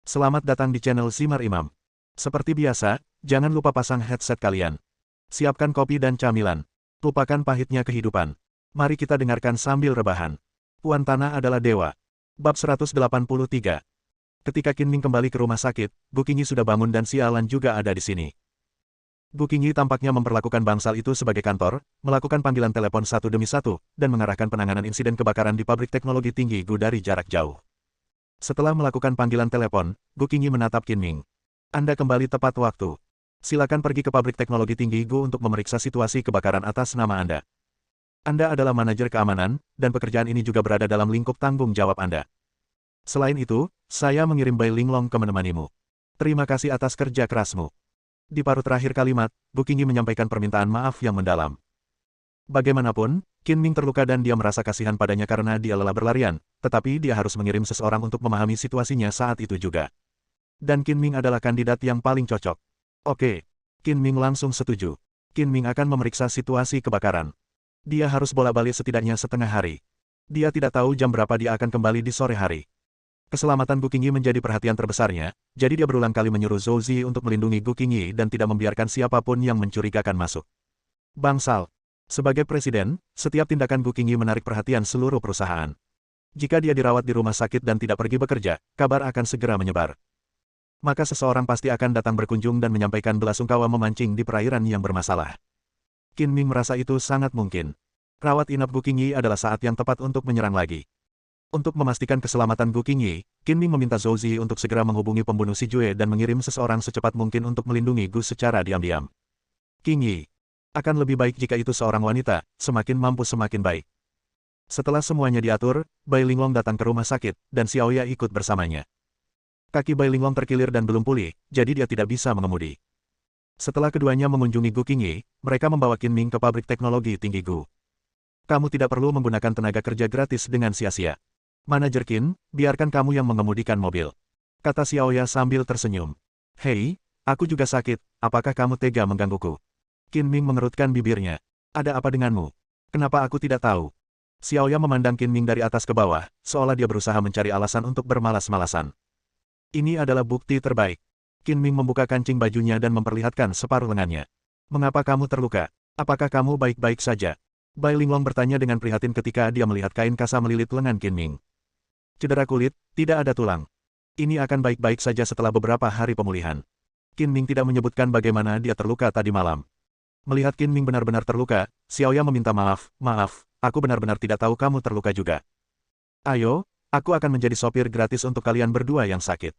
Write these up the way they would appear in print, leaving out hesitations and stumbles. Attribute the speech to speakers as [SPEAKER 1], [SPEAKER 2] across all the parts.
[SPEAKER 1] Selamat datang di channel Simar Imam. Seperti biasa, jangan lupa pasang headset kalian. Siapkan kopi dan camilan. Lupakan pahitnya kehidupan. Mari kita dengarkan sambil rebahan. Puan Tanah adalah dewa. Bab 183. Ketika Qin Ming kembali ke rumah sakit, Gu Qingyi sudah bangun dan si Alan juga ada di sini. Gu Qingyi tampaknya memperlakukan bangsal itu sebagai kantor, melakukan panggilan telepon satu demi satu, dan mengarahkan penanganan insiden kebakaran di pabrik teknologi tinggi Gu dari jarak jauh. Setelah melakukan panggilan telepon, Gu Qingyi menatap Qin Ming. Anda kembali tepat waktu. Silakan pergi ke pabrik teknologi tinggi Gu untuk memeriksa situasi kebakaran atas nama Anda. Anda adalah manajer keamanan, dan pekerjaan ini juga berada dalam lingkup tanggung jawab Anda. Selain itu, saya mengirim Bai Linglong ke menemanimu. Terima kasih atas kerja kerasmu. Di paruh terakhir kalimat, Gu Qingyi menyampaikan permintaan maaf yang mendalam. Bagaimanapun, Qin Ming terluka dan dia merasa kasihan padanya karena dia lelah berlarian, tetapi dia harus mengirim seseorang untuk memahami situasinya saat itu juga. Dan Qin Ming adalah kandidat yang paling cocok. Oke. Qin Ming langsung setuju. Qin Ming akan memeriksa situasi kebakaran. Dia harus bolak-balik setidaknya setengah hari. Dia tidak tahu jam berapa dia akan kembali di sore hari. Keselamatan Gu Qingyi menjadi perhatian terbesarnya, jadi dia berulang kali menyuruh Zhou Zi untuk melindungi Gu Qingyi dan tidak membiarkan siapapun yang mencurigakan masuk. Bangsal. Sebagai presiden, setiap tindakan Gu Qingyi menarik perhatian seluruh perusahaan. Jika dia dirawat di rumah sakit dan tidak pergi bekerja, kabar akan segera menyebar. Maka seseorang pasti akan datang berkunjung dan menyampaikan belasungkawa memancing di perairan yang bermasalah. Qin Ming merasa itu sangat mungkin. Rawat inap Gu Qingyi adalah saat yang tepat untuk menyerang lagi. Untuk memastikan keselamatan Gu Qingyi, Qin Ming meminta Zhou Zi untuk segera menghubungi pembunuh si Jue dan mengirim seseorang secepat mungkin untuk melindungi Gu secara diam-diam. Qingyi. Akan lebih baik jika itu seorang wanita, semakin mampu semakin baik. Setelah semuanya diatur, Bai Linglong datang ke rumah sakit, dan Xiaoya ikut bersamanya. Kaki Bai Linglong terkilir dan belum pulih, jadi dia tidak bisa mengemudi. Setelah keduanya mengunjungi Gu Qingyi, mereka membawa Qin Ming ke pabrik teknologi tinggi Gu. Kamu tidak perlu menggunakan tenaga kerja gratis dengan sia-sia. Manajer Qin, biarkan kamu yang mengemudikan mobil. Kata Xiaoya sambil tersenyum. Hei, aku juga sakit, apakah kamu tega menggangguku? Qin Ming mengerutkan bibirnya. Ada apa denganmu? Kenapa aku tidak tahu? Xiaoya memandang Qin Ming dari atas ke bawah, seolah dia berusaha mencari alasan untuk bermalas-malasan. Ini adalah bukti terbaik. Qin Ming membuka kancing bajunya dan memperlihatkan separuh lengannya. Mengapa kamu terluka? Apakah kamu baik-baik saja? Bai Linglong bertanya dengan prihatin ketika dia melihat kain kasa melilit lengan Qin Ming. Cedera kulit, tidak ada tulang. Ini akan baik-baik saja setelah beberapa hari pemulihan. Qin Ming tidak menyebutkan bagaimana dia terluka tadi malam. Melihat Qin Ming benar-benar terluka, Xiaoya meminta maaf, aku benar-benar tidak tahu kamu terluka juga. Ayo, aku akan menjadi sopir gratis untuk kalian berdua yang sakit.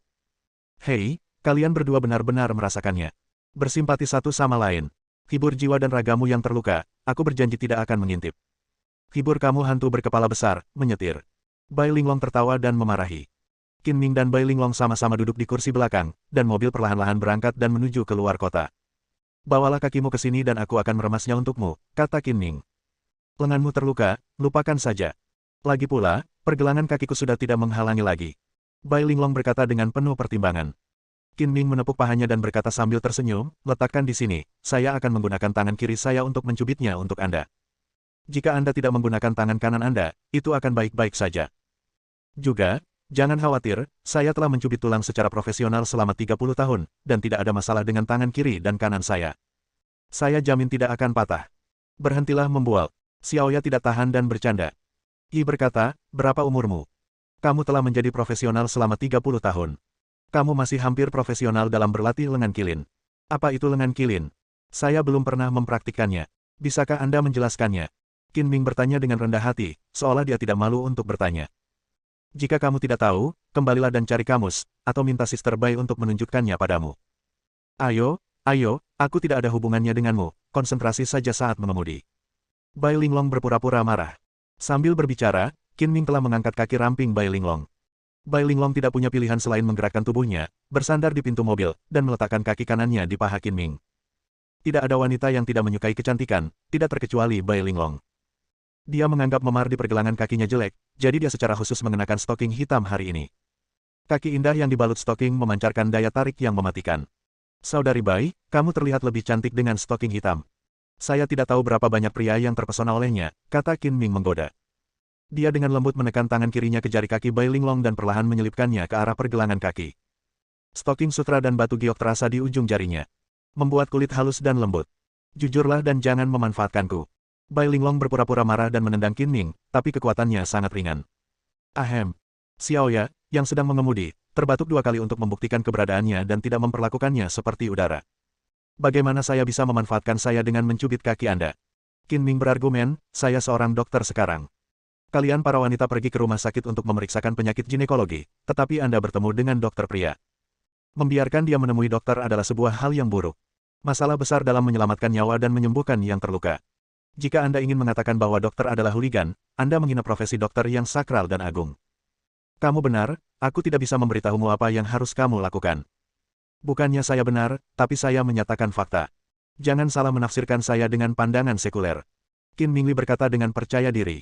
[SPEAKER 1] Hei, kalian berdua benar-benar merasakannya. Bersimpati satu sama lain. Hibur jiwa dan ragamu yang terluka, aku berjanji tidak akan mengintip. Hibur kamu hantu berkepala besar, menyetir. Bai Linglong tertawa dan memarahi. Qin Ming dan Bai Linglong sama-sama duduk di kursi belakang, dan mobil perlahan-lahan berangkat dan menuju ke luar kota. Bawalah kakimu ke sini dan aku akan meremasnya untukmu, kata Qin Ming. Lenganmu terluka, lupakan saja. Lagi pula, pergelangan kakiku sudah tidak menghalangi lagi. Bai Linglong berkata dengan penuh pertimbangan. Qin Ming menepuk pahanya dan berkata sambil tersenyum, letakkan di sini, saya akan menggunakan tangan kiri saya untuk mencubitnya untuk Anda. Jika Anda tidak menggunakan tangan kanan Anda, itu akan baik-baik saja. Juga, jangan khawatir, saya telah mencubit tulang secara profesional selama 30 tahun, dan tidak ada masalah dengan tangan kiri dan kanan saya. Saya jamin tidak akan patah. Berhentilah membual. Xiaoya tidak tahan dan bercanda. Yi berkata, berapa umurmu? Kamu telah menjadi profesional selama 30 tahun. Kamu masih hampir profesional dalam berlatih lengan kilin. Apa itu lengan kilin? Saya belum pernah mempraktikkannya. Bisakah Anda menjelaskannya? Qin Ming bertanya dengan rendah hati, seolah dia tidak malu untuk bertanya. Jika kamu tidak tahu, kembalilah dan cari kamus, atau minta Sister Bai untuk menunjukkannya padamu. Ayo, aku tidak ada hubungannya denganmu, konsentrasi saja saat mengemudi. Bai Linglong berpura-pura marah. Sambil berbicara, Qin Ming telah mengangkat kaki ramping Bai Linglong. Bai Linglong tidak punya pilihan selain menggerakkan tubuhnya, bersandar di pintu mobil, dan meletakkan kaki kanannya di paha Qin Ming. Tidak ada wanita yang tidak menyukai kecantikan, tidak terkecuali Bai Linglong. Dia menganggap memar di pergelangan kakinya jelek, jadi dia secara khusus mengenakan stoking hitam hari ini. Kaki indah yang dibalut stoking memancarkan daya tarik yang mematikan. Saudari Bai, kamu terlihat lebih cantik dengan stoking hitam. Saya tidak tahu berapa banyak pria yang terpesona olehnya, kata Qin Ming menggoda. Dia dengan lembut menekan tangan kirinya ke jari kaki Bai Linglong dan perlahan menyelipkannya ke arah pergelangan kaki. Stocking sutra dan batu giok terasa di ujung jarinya. Membuat kulit halus dan lembut. Jujurlah dan jangan memanfaatkanku. Bai Linglong berpura-pura marah dan menendang Qin Ming, tapi kekuatannya sangat ringan. Ahem. Xiaoya, yang sedang mengemudi, terbatuk 2 kali untuk membuktikan keberadaannya dan tidak memperlakukannya seperti udara. Bagaimana saya bisa memanfaatkan saya dengan mencubit kaki Anda? Qin Ming berargumen, saya seorang dokter sekarang. Kalian para wanita pergi ke rumah sakit untuk memeriksakan penyakit ginekologi, tetapi Anda bertemu dengan dokter pria. Membiarkan dia menemui dokter adalah sebuah hal yang buruk. Masalah besar dalam menyelamatkan nyawa dan menyembuhkan yang terluka. Jika Anda ingin mengatakan bahwa dokter adalah hooligan, Anda menghina profesi dokter yang sakral dan agung. Kamu benar, aku tidak bisa memberitahumu apa yang harus kamu lakukan. Bukannya saya benar, tapi saya menyatakan fakta. Jangan salah menafsirkan saya dengan pandangan sekuler. Qin Mingli berkata dengan percaya diri.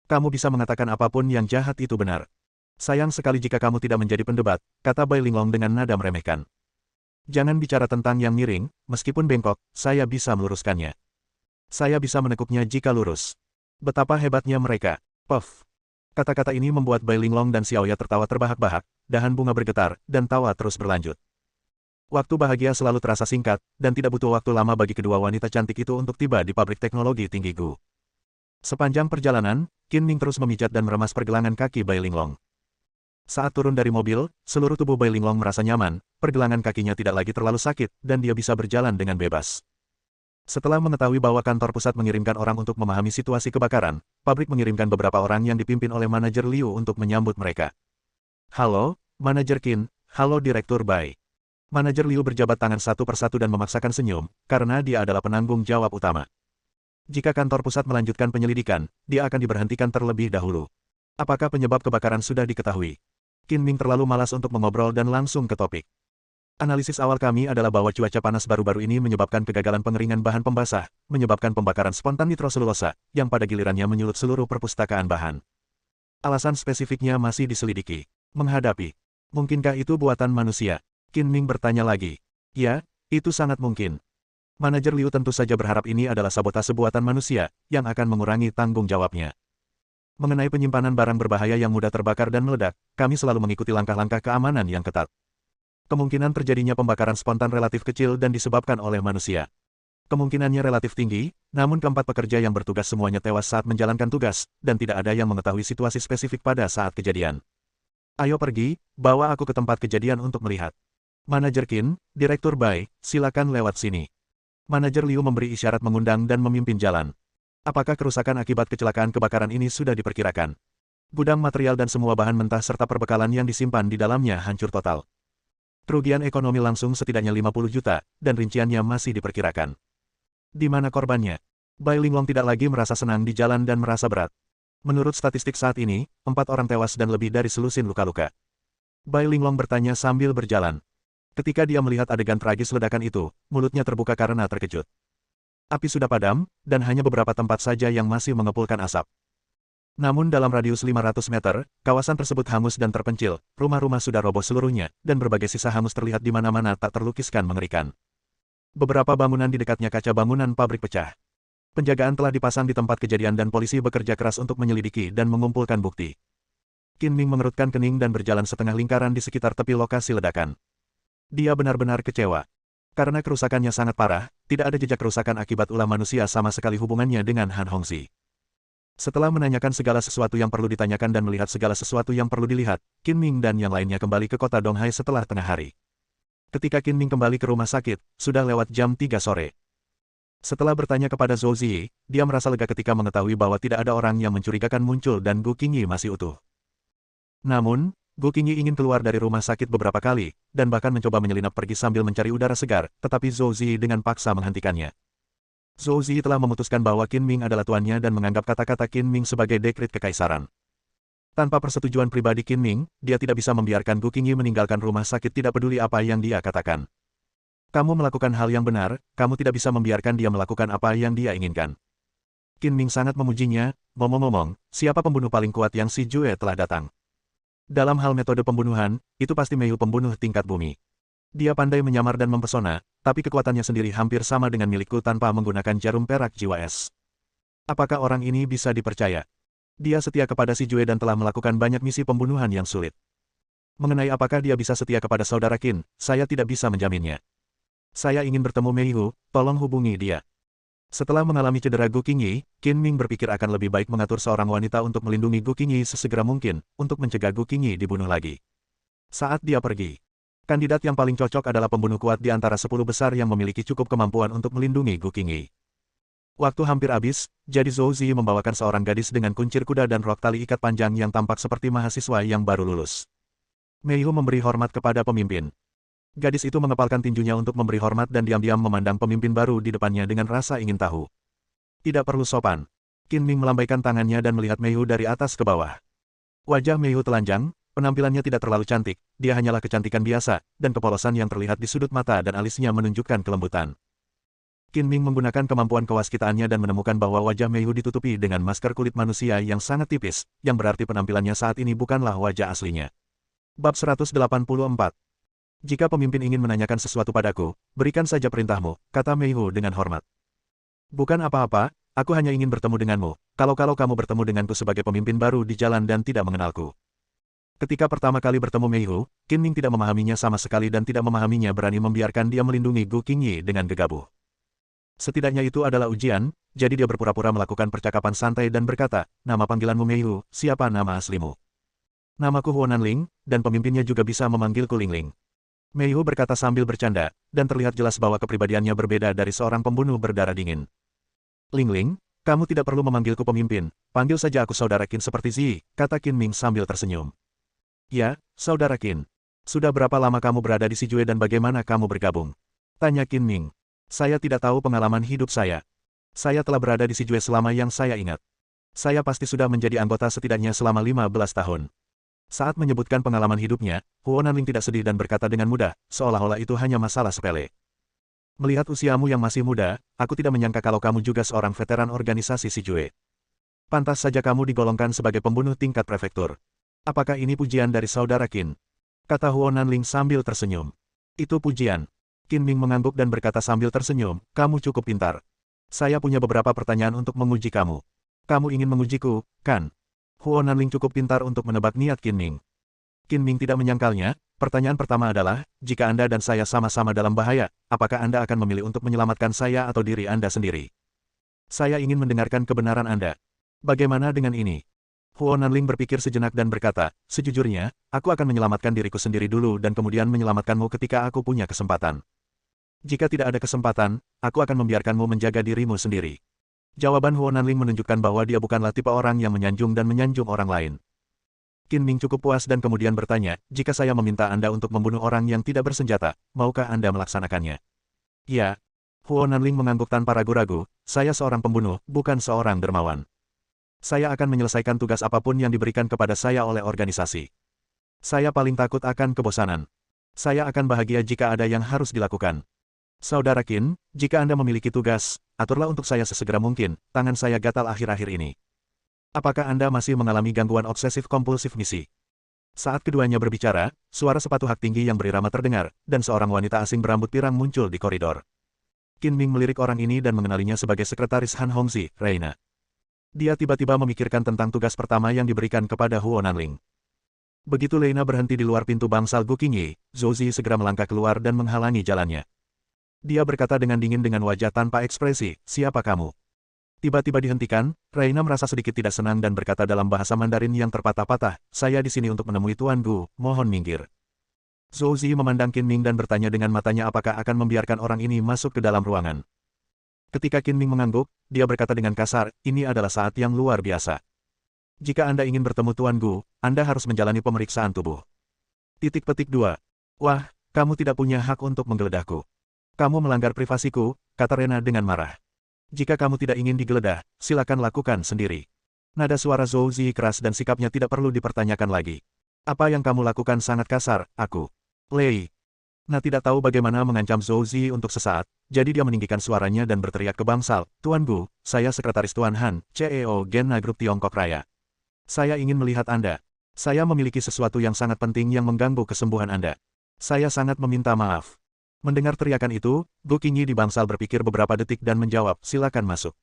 [SPEAKER 1] Kamu bisa mengatakan apapun yang jahat itu benar. Sayang sekali jika kamu tidak menjadi pendebat, kata Bai Linglong dengan nada meremehkan. Jangan bicara tentang yang miring, meskipun bengkok, saya bisa meluruskannya. Saya bisa menekuknya jika lurus. Betapa hebatnya mereka. Puff. Kata-kata ini membuat Bai Linglong dan Xiaoya tertawa terbahak-bahak, dahan bunga bergetar, dan tawa terus berlanjut. Waktu bahagia selalu terasa singkat, dan tidak butuh waktu lama bagi kedua wanita cantik itu untuk tiba di pabrik teknologi tinggi Gu. Sepanjang perjalanan, Qin Ming terus memijat dan meremas pergelangan kaki Bai Linglong. Saat turun dari mobil, seluruh tubuh Bai Linglong merasa nyaman, pergelangan kakinya tidak lagi terlalu sakit, dan dia bisa berjalan dengan bebas. Setelah mengetahui bahwa kantor pusat mengirimkan orang untuk memahami situasi kebakaran, pabrik mengirimkan beberapa orang yang dipimpin oleh manajer Liu untuk menyambut mereka. Halo, manajer Qin, halo Direktur Bai. Manajer Liu berjabat tangan satu persatu dan memaksakan senyum, karena dia adalah penanggung jawab utama. Jika kantor pusat melanjutkan penyelidikan, dia akan diberhentikan terlebih dahulu. Apakah penyebab kebakaran sudah diketahui? Qin Ming terlalu malas untuk mengobrol dan langsung ke topik. Analisis awal kami adalah bahwa cuaca panas baru-baru ini menyebabkan kegagalan pengeringan bahan pembasah, menyebabkan pembakaran spontan nitroselulosa, yang pada gilirannya menyulut seluruh perpustakaan bahan. Alasan spesifiknya masih diselidiki. Menghadapi. Mungkinkah itu buatan manusia? Qin Ming bertanya lagi. Ya, itu sangat mungkin. Manajer Liu tentu saja berharap ini adalah sabotase buatan manusia, yang akan mengurangi tanggung jawabnya. Mengenai penyimpanan barang berbahaya yang mudah terbakar dan meledak, kami selalu mengikuti langkah-langkah keamanan yang ketat. Kemungkinan terjadinya pembakaran spontan relatif kecil dan disebabkan oleh manusia. Kemungkinannya relatif tinggi, namun keempat pekerja yang bertugas semuanya tewas saat menjalankan tugas, dan tidak ada yang mengetahui situasi spesifik pada saat kejadian. Ayo pergi, bawa aku ke tempat kejadian untuk melihat. Manajer Qin, Direktur Bai, silakan lewat sini. Manajer Liu memberi isyarat mengundang dan memimpin jalan. Apakah kerusakan akibat kecelakaan kebakaran ini sudah diperkirakan? Gudang material dan semua bahan mentah serta perbekalan yang disimpan di dalamnya hancur total. Kerugian ekonomi langsung setidaknya 50 juta, dan rinciannya masih diperkirakan. Di mana korbannya? Bai Linglong tidak lagi merasa senang di jalan dan merasa berat. Menurut statistik saat ini, 4 orang tewas dan lebih dari selusin luka-luka. Bai Linglong bertanya sambil berjalan. Ketika dia melihat adegan tragis ledakan itu, mulutnya terbuka karena terkejut. Api sudah padam, dan hanya beberapa tempat saja yang masih mengepulkan asap. Namun dalam radius 500 meter, kawasan tersebut hangus dan terpencil, rumah-rumah sudah roboh seluruhnya, dan berbagai sisa hangus terlihat di mana-mana tak terlukiskan mengerikan. Beberapa bangunan di dekatnya kaca bangunan pabrik pecah. Penjagaan telah dipasang di tempat kejadian dan polisi bekerja keras untuk menyelidiki dan mengumpulkan bukti. Qin Ming mengerutkan kening dan berjalan setengah lingkaran di sekitar tepi lokasi ledakan. Dia benar-benar kecewa. Karena kerusakannya sangat parah, tidak ada jejak kerusakan akibat ulah manusia sama sekali hubungannya dengan Han Hongxi. Setelah menanyakan segala sesuatu yang perlu ditanyakan dan melihat segala sesuatu yang perlu dilihat, Qin Ming dan yang lainnya kembali ke kota Donghai setelah tengah hari. Ketika Qin Ming kembali ke rumah sakit, sudah lewat jam 3 sore. Setelah bertanya kepada Zhou Ziyi, dia merasa lega ketika mengetahui bahwa tidak ada orang yang mencurigakan muncul dan Gu Qingyi masih utuh. Namun, Gu Qingyi ingin keluar dari rumah sakit beberapa kali, dan bahkan mencoba menyelinap pergi sambil mencari udara segar, tetapi Zhou Ziyi dengan paksa menghentikannya. Zhou Ziyi telah memutuskan bahwa Qin Ming adalah tuannya dan menganggap kata-kata Qin Ming sebagai dekret kekaisaran. Tanpa persetujuan pribadi Qin Ming, dia tidak bisa membiarkan Gu Qingyi meninggalkan rumah sakit tidak peduli apa yang dia katakan. Kamu melakukan hal yang benar, kamu tidak bisa membiarkan dia melakukan apa yang dia inginkan. Qin Ming sangat memujinya, ngomong-ngomong, siapa pembunuh paling kuat yang si Jue telah datang? Dalam hal metode pembunuhan, itu pasti Meiyu pembunuh tingkat bumi. Dia pandai menyamar dan mempesona, tapi kekuatannya sendiri hampir sama dengan milikku tanpa menggunakan jarum perak jiwa es. Apakah orang ini bisa dipercaya? Dia setia kepada si Jue dan telah melakukan banyak misi pembunuhan yang sulit. Mengenai apakah dia bisa setia kepada saudara Qin, saya tidak bisa menjaminnya. Saya ingin bertemu Mei Hu, tolong hubungi dia. Setelah mengalami cedera Gu Qingyi, Qin Ming berpikir akan lebih baik mengatur seorang wanita untuk melindungi Gu Qingyi sesegera mungkin, untuk mencegah Gu Qingyi dibunuh lagi. Saat dia pergi, kandidat yang paling cocok adalah pembunuh kuat di antara 10 besar yang memiliki cukup kemampuan untuk melindungi Gu Qingyi. Waktu hampir habis, jadi Zhou Zi membawakan seorang gadis dengan kuncir kuda dan rok tali ikat panjang yang tampak seperti mahasiswa yang baru lulus. Mei Hu memberi hormat kepada pemimpin. Gadis itu mengepalkan tinjunya untuk memberi hormat dan diam-diam memandang pemimpin baru di depannya dengan rasa ingin tahu. Tidak perlu sopan. Qin Ming melambaikan tangannya dan melihat Mei Hu dari atas ke bawah. Wajah Mei Hu telanjang, penampilannya tidak terlalu cantik, dia hanyalah kecantikan biasa, dan kepolosan yang terlihat di sudut mata dan alisnya menunjukkan kelembutan. Qin Ming menggunakan kemampuan kewaskitaannya dan menemukan bahwa wajah Mei Hu ditutupi dengan masker kulit manusia yang sangat tipis, yang berarti penampilannya saat ini bukanlah wajah aslinya. Bab 184. Jika pemimpin ingin menanyakan sesuatu padaku, berikan saja perintahmu, kata Mei Hu dengan hormat. Bukan apa-apa, aku hanya ingin bertemu denganmu, kalau kamu bertemu denganku sebagai pemimpin baru di jalan dan tidak mengenalku. Ketika pertama kali bertemu Mei Hu, Qin Ming tidak memahaminya sama sekali dan tidak memahaminya berani membiarkan dia melindungi Gu Qingyi dengan gegabah. Setidaknya itu adalah ujian, jadi dia berpura-pura melakukan percakapan santai dan berkata, nama panggilanmu Mei Hu, siapa nama aslimu? Namaku Huonan Ling, dan pemimpinnya juga bisa memanggilku Ling Ling. Mei Hu berkata sambil bercanda, dan terlihat jelas bahwa kepribadiannya berbeda dari seorang pembunuh berdarah dingin. Ling Ling, kamu tidak perlu memanggilku pemimpin, panggil saja aku saudara Qin seperti Zi, kata Qin Ming sambil tersenyum. Ya, saudara Qin. Sudah berapa lama kamu berada di Sijue dan bagaimana kamu bergabung? Tanya Qin Ming. Saya tidak tahu pengalaman hidup saya. Saya telah berada di Sijue selama yang saya ingat. Saya pasti sudah menjadi anggota setidaknya selama 15 tahun. Saat menyebutkan pengalaman hidupnya, Huonan Ling tidak sedih dan berkata dengan mudah, seolah-olah itu hanya masalah sepele. Melihat usiamu yang masih muda, aku tidak menyangka kalau kamu juga seorang veteran organisasi Sijue. Pantas saja kamu digolongkan sebagai pembunuh tingkat prefektur. Apakah ini pujian dari saudara Qin? Kata Huonan Ling sambil tersenyum. Itu pujian. Qin Ming mengangguk dan berkata sambil tersenyum, kamu cukup pintar. Saya punya beberapa pertanyaan untuk menguji kamu. Kamu ingin mengujiku, kan? Huonan Ling cukup pintar untuk menebak niat Qin Ming. Qin Ming tidak menyangkalnya. Pertanyaan pertama adalah, jika Anda dan saya sama-sama dalam bahaya, apakah Anda akan memilih untuk menyelamatkan saya atau diri Anda sendiri? Saya ingin mendengarkan kebenaran Anda. Bagaimana dengan ini? Huonan Ling berpikir sejenak dan berkata, sejujurnya, aku akan menyelamatkan diriku sendiri dulu dan kemudian menyelamatkanmu ketika aku punya kesempatan. Jika tidak ada kesempatan, aku akan membiarkanmu menjaga dirimu sendiri. Jawaban Huonan Ling menunjukkan bahwa dia bukanlah tipe orang yang menyanjung dan menyanjung orang lain. Qin Ming cukup puas dan kemudian bertanya, jika saya meminta Anda untuk membunuh orang yang tidak bersenjata, maukah Anda melaksanakannya? Ya. Huonan Ling mengangguk tanpa ragu-ragu, saya seorang pembunuh, bukan seorang dermawan. Saya akan menyelesaikan tugas apapun yang diberikan kepada saya oleh organisasi. Saya paling takut akan kebosanan. Saya akan bahagia jika ada yang harus dilakukan. Saudara Qin, jika Anda memiliki tugas, aturlah untuk saya sesegera mungkin, tangan saya gatal akhir-akhir ini. Apakah Anda masih mengalami gangguan obsesif-kompulsif misi? Saat keduanya berbicara, suara sepatu hak tinggi yang berirama terdengar, dan seorang wanita asing berambut pirang muncul di koridor. Qin Ming melirik orang ini dan mengenalinya sebagai sekretaris Han Hongxi, Reina. Dia tiba-tiba memikirkan tentang tugas pertama yang diberikan kepada Huonan Ling. Begitu Reina berhenti di luar pintu bangsal Gu Qingyi, Zhou Zi segera melangkah keluar dan menghalangi jalannya. Dia berkata dengan dingin dengan wajah tanpa ekspresi, siapa kamu? Tiba-tiba dihentikan, Reina merasa sedikit tidak senang dan berkata dalam bahasa Mandarin yang terpatah-patah, saya di sini untuk menemui Tuan Gu, mohon minggir. Zhou Zi memandang Qin Ming dan bertanya dengan matanya apakah akan membiarkan orang ini masuk ke dalam ruangan. Ketika Qin Ming mengangguk, dia berkata dengan kasar, ini adalah saat yang luar biasa. Jika Anda ingin bertemu Tuan Gu, Anda harus menjalani pemeriksaan tubuh. Titik petik 2. Wah, kamu tidak punya hak untuk menggeledah,ku. Kamu melanggar privasiku, kata Reina dengan marah. Jika kamu tidak ingin digeledah, silakan lakukan sendiri. Nada suara Zhou Zi keras dan sikapnya tidak perlu dipertanyakan lagi. Apa yang kamu lakukan sangat kasar, aku. Lei. Na tidak tahu bagaimana mengancam Zhou Zi untuk sesaat, jadi dia meninggikan suaranya dan berteriak ke bangsal, Tuan Gu, saya sekretaris Tuan Han, CEO Genna Group Tiongkok Raya. Saya ingin melihat Anda. Saya memiliki sesuatu yang sangat penting yang mengganggu kesembuhan Anda. Saya sangat meminta maaf. Mendengar teriakan itu, Gu Qingyi di bangsal berpikir beberapa detik dan menjawab, silakan masuk.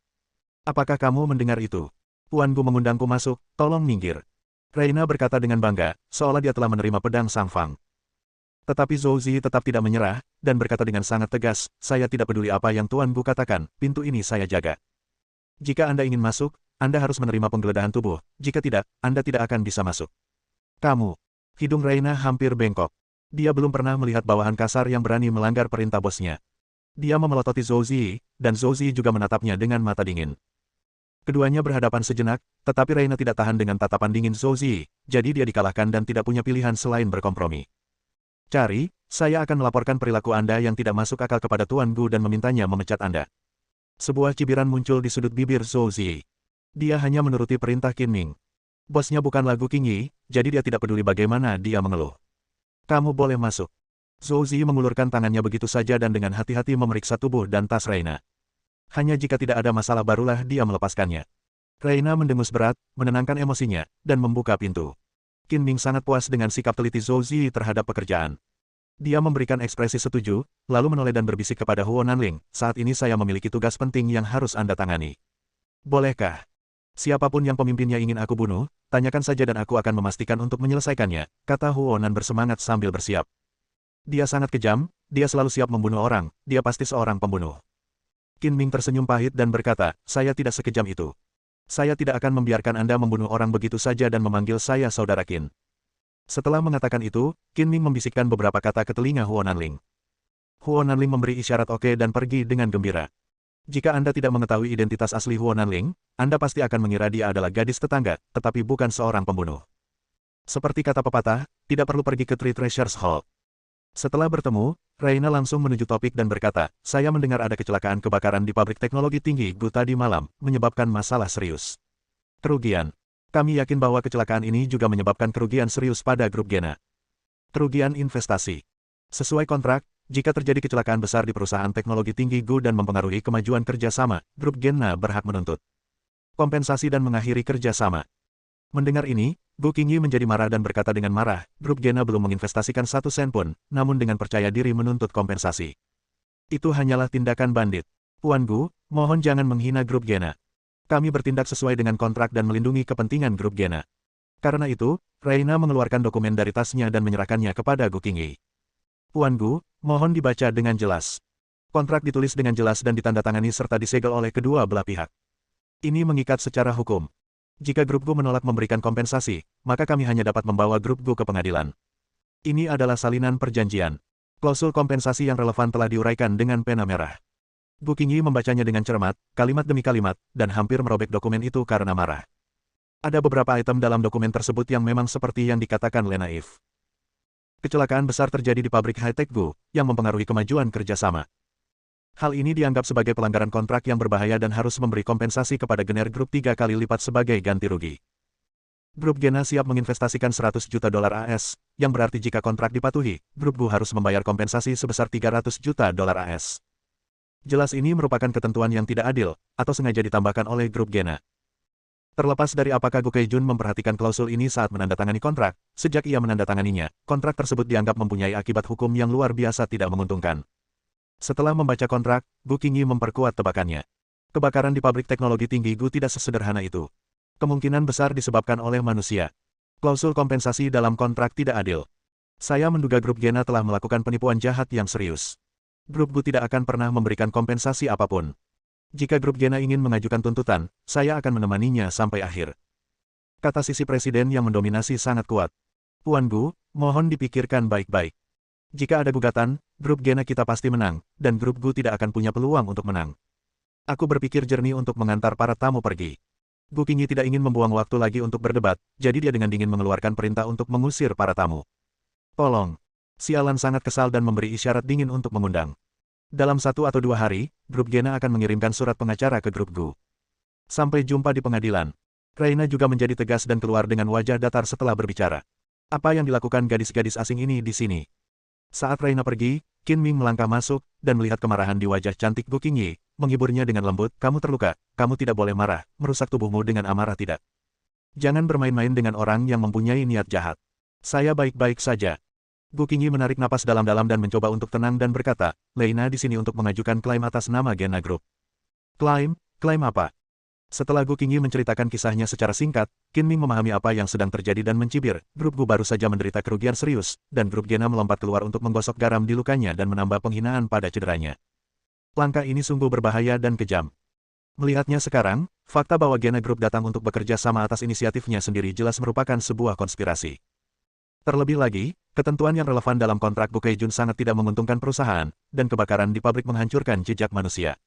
[SPEAKER 1] Apakah kamu mendengar itu? Tuan Gu mengundangku masuk, tolong minggir. Reina berkata dengan bangga, seolah dia telah menerima pedang Sang Fang. Tetapi Zhou Zi tetap tidak menyerah, dan berkata dengan sangat tegas, saya tidak peduli apa yang Tuan Gu katakan, pintu ini saya jaga. Jika Anda ingin masuk, Anda harus menerima penggeledahan tubuh, jika tidak, Anda tidak akan bisa masuk. Kamu. Hidung Reina hampir bengkok. Dia belum pernah melihat bawahan kasar yang berani melanggar perintah bosnya. Dia memelototi Zhou Zi, dan Zhou Zi juga menatapnya dengan mata dingin. Keduanya berhadapan sejenak, tetapi Reina tidak tahan dengan tatapan dingin Zhou Zi, jadi dia dikalahkan dan tidak punya pilihan selain berkompromi. Cari, saya akan melaporkan perilaku Anda yang tidak masuk akal kepada Tuan Gu dan memintanya memecat Anda. Sebuah cibiran muncul di sudut bibir Zhou Zi. Dia hanya menuruti perintah Qin Ming. Bosnya bukanlah Gu Qingyi, jadi dia tidak peduli bagaimana dia mengeluh. Kamu boleh masuk. Zhou Zi mengulurkan tangannya begitu saja dan dengan hati-hati memeriksa tubuh dan tas Reina. Hanya jika tidak ada masalah barulah dia melepaskannya. Reina mendengus berat, menenangkan emosinya, dan membuka pintu. Qin Ming sangat puas dengan sikap teliti Zhou Zi terhadap pekerjaan. Dia memberikan ekspresi setuju, lalu menoleh dan berbisik kepada Huo Nanling, saat ini saya memiliki tugas penting yang harus Anda tangani. Bolehkah? Siapapun yang pemimpinnya ingin aku bunuh, tanyakan saja dan aku akan memastikan untuk menyelesaikannya, kata Huo Nan bersemangat sambil bersiap. Dia sangat kejam, dia selalu siap membunuh orang, dia pasti seorang pembunuh. Qin Ming tersenyum pahit dan berkata, saya tidak sekejam itu. Saya tidak akan membiarkan Anda membunuh orang begitu saja dan memanggil saya Saudara Qin. Setelah mengatakan itu, Qin Ming membisikkan beberapa kata ke telinga Huo Nanling. Huo Nanling memberi isyarat oke dan pergi dengan gembira. Jika Anda tidak mengetahui identitas asli Huo Nanling, Anda pasti akan mengira dia adalah gadis tetangga, tetapi bukan seorang pembunuh. Seperti kata pepatah, tidak perlu pergi ke Three Treasures Hall. Setelah bertemu, Reina langsung menuju topik dan berkata, saya mendengar ada kecelakaan kebakaran di pabrik teknologi tinggi Gu tadi malam, menyebabkan masalah serius. Kerugian. Kami yakin bahwa kecelakaan ini juga menyebabkan kerugian serius pada grup Gena. Kerugian investasi. Sesuai kontrak, jika terjadi kecelakaan besar di perusahaan teknologi tinggi Gu dan mempengaruhi kemajuan kerjasama, grup Gena berhak menuntut kompensasi dan mengakhiri kerjasama. Mendengar ini, Gu Qingyi menjadi marah dan berkata dengan marah, grup Gena belum menginvestasikan 1 sen pun, namun dengan percaya diri menuntut kompensasi. Itu hanyalah tindakan bandit. Puan Gu, mohon jangan menghina grup Gena. Kami bertindak sesuai dengan kontrak dan melindungi kepentingan grup Gena. Karena itu, Reina mengeluarkan dokumen dari tasnya dan menyerahkannya kepada Gu Qingyi. Puan Gu, mohon dibaca dengan jelas. Kontrak ditulis dengan jelas dan ditandatangani serta disegel oleh kedua belah pihak. Ini mengikat secara hukum. Jika grup Gu menolak memberikan kompensasi, maka kami hanya dapat membawa grup Gu ke pengadilan. Ini adalah salinan perjanjian. Klausul kompensasi yang relevan telah diuraikan dengan pena merah. Gu Qingyi membacanya dengan cermat, kalimat demi kalimat, dan hampir merobek dokumen itu karena marah. Ada beberapa item dalam dokumen tersebut yang memang seperti yang dikatakan Lenaif. Kecelakaan besar terjadi di pabrik high-tech Gu, yang mempengaruhi kemajuan kerjasama. Hal ini dianggap sebagai pelanggaran kontrak yang berbahaya dan harus memberi kompensasi kepada Gener Group 3 kali lipat sebagai ganti rugi. Grup Gena siap menginvestasikan 100 juta dolar AS, yang berarti jika kontrak dipatuhi, Grup Gu harus membayar kompensasi sebesar 300 juta dolar AS. Jelas ini merupakan ketentuan yang tidak adil, atau sengaja ditambahkan oleh Grup Gena. Terlepas dari apakah Gu Keijun memperhatikan klausul ini saat menandatangani kontrak, sejak ia menandatanganinya, kontrak tersebut dianggap mempunyai akibat hukum yang luar biasa tidak menguntungkan. Setelah membaca kontrak, Gu Qingyi memperkuat tebakannya. Kebakaran di pabrik teknologi tinggi Gu tidak sesederhana itu. Kemungkinan besar disebabkan oleh manusia. Klausul kompensasi dalam kontrak tidak adil. Saya menduga grup Gena telah melakukan penipuan jahat yang serius. Grup Gu tidak akan pernah memberikan kompensasi apapun. Jika grup Gena ingin mengajukan tuntutan, saya akan menemaninya sampai akhir. Kata sisi presiden yang mendominasi sangat kuat. Puan Gu, mohon dipikirkan baik-baik. Jika ada gugatan, grup Gena kita pasti menang, dan grup Gu tidak akan punya peluang untuk menang. Aku berpikir jernih untuk mengantar para tamu pergi. Gu Qingyi tidak ingin membuang waktu lagi untuk berdebat, jadi dia dengan dingin mengeluarkan perintah untuk mengusir para tamu. Tolong. Sialan sangat kesal dan memberi isyarat dingin untuk mengundang. Dalam 1 atau 2 hari, grup Gena akan mengirimkan surat pengacara ke grup Gu. Sampai jumpa di pengadilan. Reina juga menjadi tegas dan keluar dengan wajah datar setelah berbicara. Apa yang dilakukan gadis-gadis asing ini di sini? Saat Reina pergi, Qin Ming melangkah masuk, dan melihat kemarahan di wajah cantik Gu Qingyi, menghiburnya dengan lembut, kamu terluka, kamu tidak boleh marah, merusak tubuhmu dengan amarah tidak. Jangan bermain-main dengan orang yang mempunyai niat jahat. Saya baik-baik saja. Gu Qingyi menarik napas dalam-dalam dan mencoba untuk tenang dan berkata, Reina di sini untuk mengajukan klaim atas nama Gena Group. Klaim apa? Setelah Gu Qingyi menceritakan kisahnya secara singkat, Qin Ming memahami apa yang sedang terjadi dan mencibir. Grup Gu baru saja menderita kerugian serius, dan grup Gena melompat keluar untuk menggosok garam di lukanya dan menambah penghinaan pada cederanya. Langkah ini sungguh berbahaya dan kejam. Melihatnya sekarang, fakta bahwa Gena Group datang untuk bekerja sama atas inisiatifnya sendiri jelas merupakan sebuah konspirasi. Terlebih lagi, ketentuan yang relevan dalam kontrak Bukaijun sangat tidak menguntungkan perusahaan, dan kebakaran di pabrik menghancurkan jejak manusia.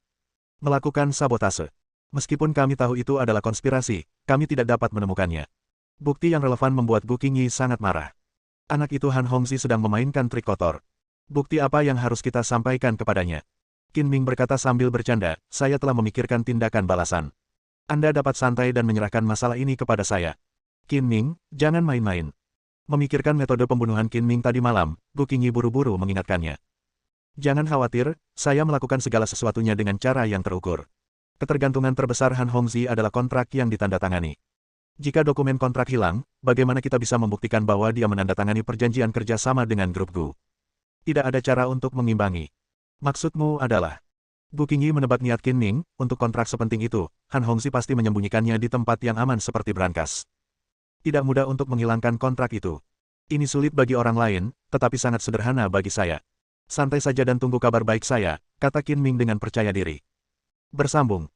[SPEAKER 1] Melakukan sabotase. Meskipun kami tahu itu adalah konspirasi, kami tidak dapat menemukannya. Bukti yang relevan membuat Gu Qingyi sangat marah. Anak itu Han Hongxi sedang memainkan trik kotor. Bukti apa yang harus kita sampaikan kepadanya? Qin Ming berkata sambil bercanda, saya telah memikirkan tindakan balasan. Anda dapat santai dan menyerahkan masalah ini kepada saya. Qin Ming, jangan main-main. Memikirkan metode pembunuhan Qin Ming tadi malam, Gu Qingyi buru-buru mengingatkannya. Jangan khawatir, saya melakukan segala sesuatunya dengan cara yang terukur. Ketergantungan terbesar Han Hongxi adalah kontrak yang ditandatangani. Jika dokumen kontrak hilang, bagaimana kita bisa membuktikan bahwa dia menandatangani perjanjian kerja sama dengan grup Gu? Tidak ada cara untuk mengimbangi. Maksudmu adalah... Gu Qingyi menebak niat Qin Ming, untuk kontrak sepenting itu, Han Hongxi pasti menyembunyikannya di tempat yang aman seperti brankas. Tidak mudah untuk menghilangkan kontrak itu. Ini sulit bagi orang lain, tetapi sangat sederhana bagi saya. Santai saja dan tunggu kabar baik saya, kata Qin Ming dengan percaya diri. Bersambung.